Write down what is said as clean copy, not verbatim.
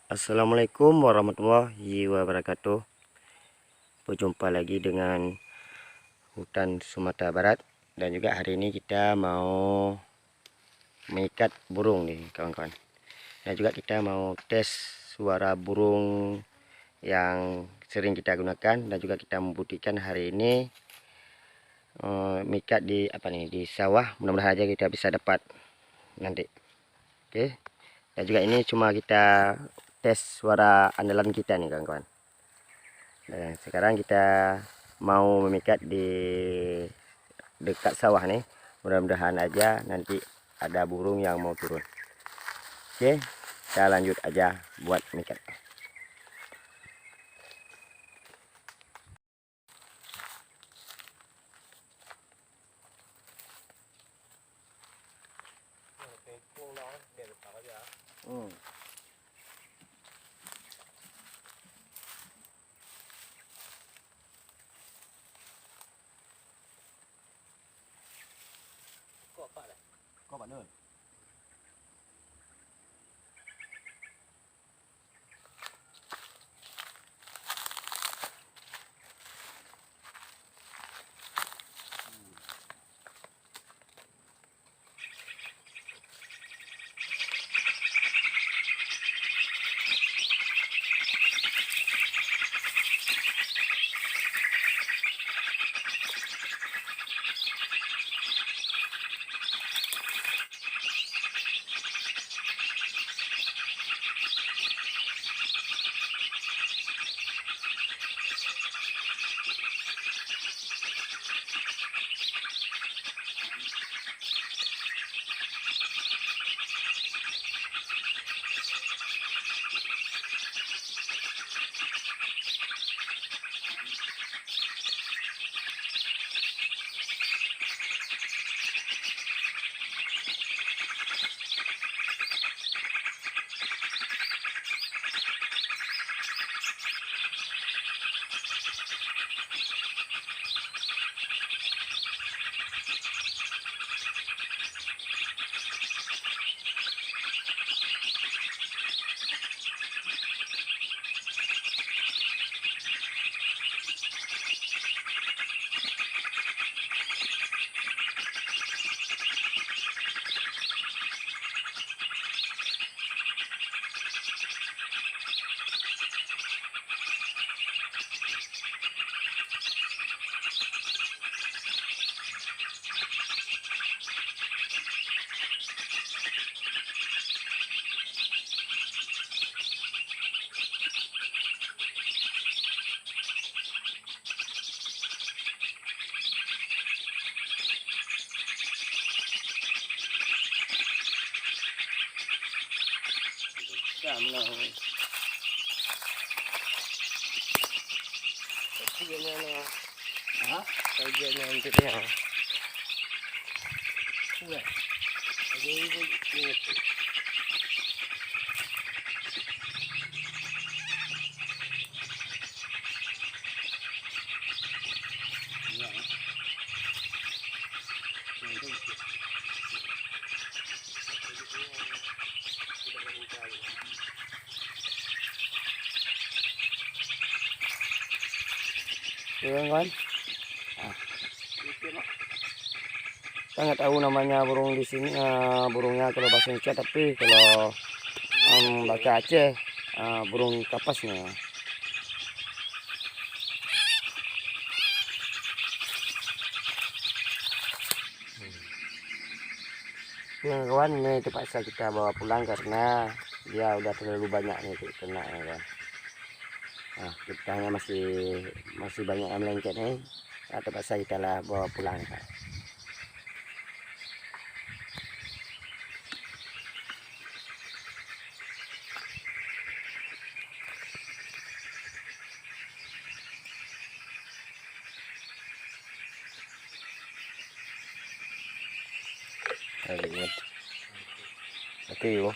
Assalamualaikum warahmatullahi wabarakatuh. Berjumpa lagi dengan hutan Sumatera Barat, dan juga hari ini kita mau mengikat burung nih kawan-kawan. Dan juga kita mau tes suara burung yang sering kita gunakan, dan juga kita membuktikan hari ini mengikat di di sawah. Mudah-mudahan aja kita bisa dapat nanti. Oke. Dan juga ini cuma kita tes suara andalan kita nih kawan-kawan. Dan sekarang kita mau memikat di dekat sawah nih. Mudah-mudahan aja nanti ada burung yang mau turun. Oke, kita lanjut aja buat mikat. Có bạn ơi. No. Hah? Bagiannya untuk dia. Sudah. Ada ibu ini. Kawan-kawan, saya nggak tahu namanya burung di sini, burungnya kalau bahasa Indonesia, tapi kalau bahasa Aceh burung kapasnya. Kawan, ini terpaksa kita bawa pulang karena dia udah terlalu banyak nih kena ya kan. Nah, kita masih banyak yang melengket nih. Nah, terpaksa kita lah bawa pulang kan. Oke yuk.